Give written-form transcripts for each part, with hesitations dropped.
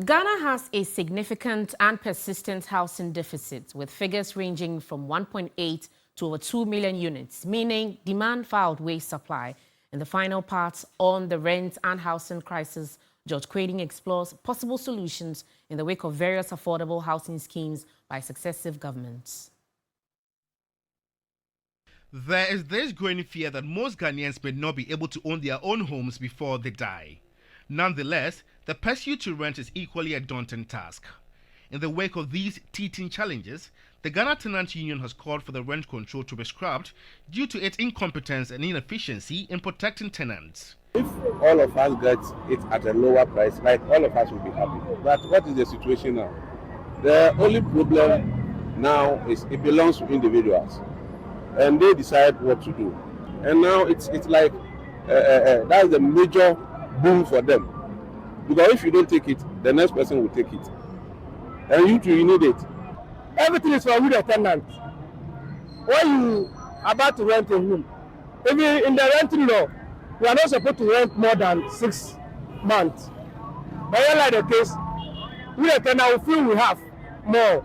Ghana has a significant and persistent housing deficit, with figures ranging from 1.8 to over 2 million units, meaning demand far outweighs supply. In the final part on the rent and housing crisis, George Quaiding explores possible solutions in the wake of various affordable housing schemes by successive governments. There is this growing fear that most Ghanaians may not be able to own their own homes before they die. Nonetheless, the pursuit to rent is equally a daunting task. In the wake of these teething challenges, the Ghana Tenants Union has called for the rent control to be scrapped due to its incompetence and inefficiency in protecting tenants. If all of us get it at a lower price, like all of us will be happy. But what is the situation now? The only problem now is it belongs to individuals, and they decide what to do. And now it's like that's the major boom for them, because if you don't take it, the next person will take it, and you too, you need it. Everything is for you, the tenant. When you are about to rent a room, even in the renting law, you are not supposed to rent more than 6 months. But here, like the case, we the tenant will feel we have more.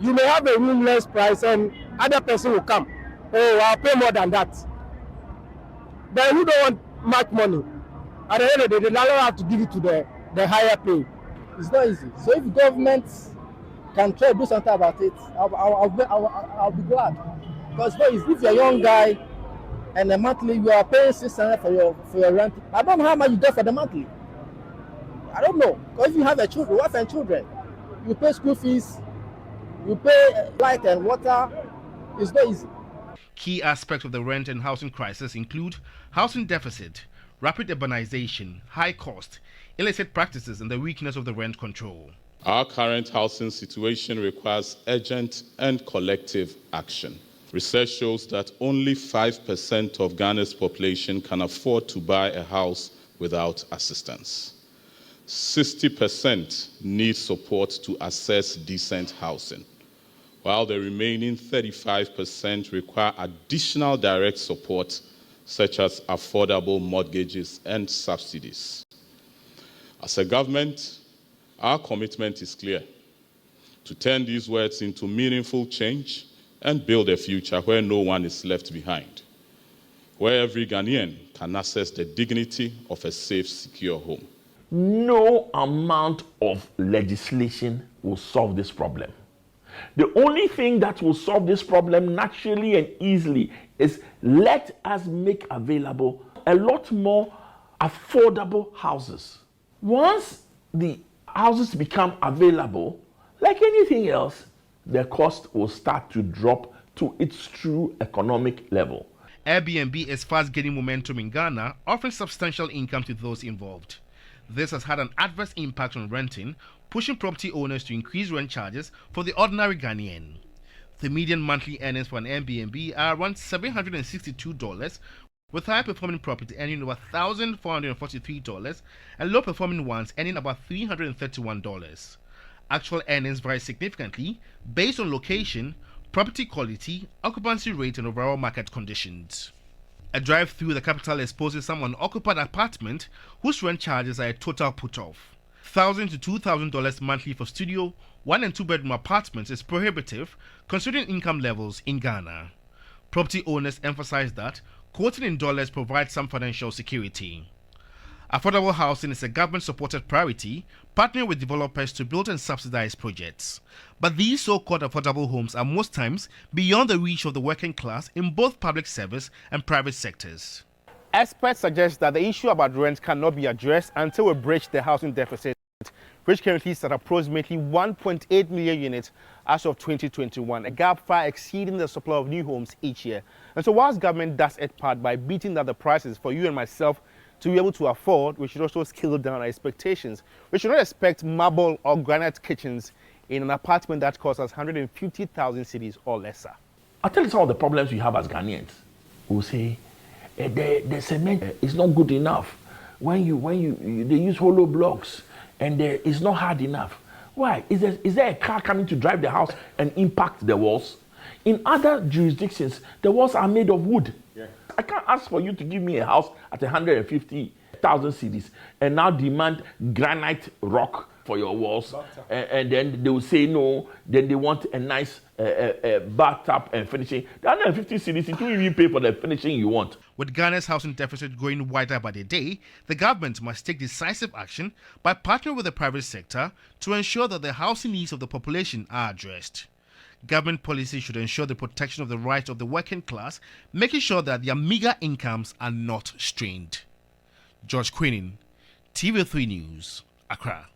You may have a room less price, and other person will come. Oh, I'll pay more than that. But who don't want much money? At the end of the day, the landlord have to give it to the higher pay. It's not easy. So if government can try to do something about it, I'll be glad. Because it's not easy. If you're a young guy and a monthly you are paying 600 for your rent, I don't know how much you get for the monthly. I don't know. Because if you have a wife and children, you pay school fees, you pay light and water. It's not easy. Key aspects of the rent and housing crisis include housing deficit, rapid urbanization, high cost, illicit practices, and the weakness of the rent control. Our current housing situation requires urgent and collective action. Research shows that only 5% of Ghana's population can afford to buy a house without assistance. 60% need support to access decent housing, while the remaining 35% require additional direct support, such as affordable mortgages and subsidies. As a government, our commitment is clear: to turn these words into meaningful change and build a future where no one is left behind, where every Ghanaian can access the dignity of a safe, secure home. No amount of legislation will solve this problem. The only thing that will solve this problem naturally and easily is let us make available a lot more affordable houses. Once the houses become available, like anything else, the cost will start to drop to its true economic level. Airbnb is fast gaining momentum in Ghana, offering substantial income to those involved. This has had an adverse impact on renting, pushing property owners to increase rent charges for the ordinary Ghanaian. The median monthly earnings for an Airbnb are around $762, with high-performing property earning over $1,443 and low-performing ones earning about $331. Actual earnings vary significantly based on location, property quality, occupancy rate, and overall market conditions. A drive through the capital exposes some unoccupied apartment whose rent charges are a total put-off. $1,000 to $2,000 monthly for studio, 1 and 2 bedroom apartments is prohibitive considering income levels in Ghana. Property owners emphasize that quoting in dollars provides some financial security. Affordable housing is a government-supported priority, partnering with developers to build and subsidize projects. But these so-called affordable homes are most times beyond the reach of the working class in both public service and private sectors. Experts suggest that the issue about rent cannot be addressed until we bridge the housing deficit, which currently is at approximately 1.8 million units as of 2021, a gap far exceeding the supply of new homes each year. And so whilst government does its part by beating down the prices for you and myself to be able to afford, we should also scale down our expectations. We should not expect marble or granite kitchens in an apartment that costs us 150,000 cedis or lesser. I'll tell you some of the problems we have as Ghanaians. We'll say, the cement is not good enough. When they use hollow blocks and it's not hard enough. Why? Is there a car coming to drive the house and impact the walls? In other jurisdictions, the walls are made of wood. Yeah. I can't ask for you to give me a house at 150,000 cedis and now demand granite rock for your walls, and then they will say no. Then they want a nice bathtub and finishing. The 150 cedis, it will even pay for the finishing you want. With Ghana's housing deficit growing wider by the day, the government must take decisive action by partnering with the private sector to ensure that the housing needs of the population are addressed. Government policy should ensure the protection of the rights of the working class, making sure that their meager incomes are not strained. George Queenan, TV3 News, Accra.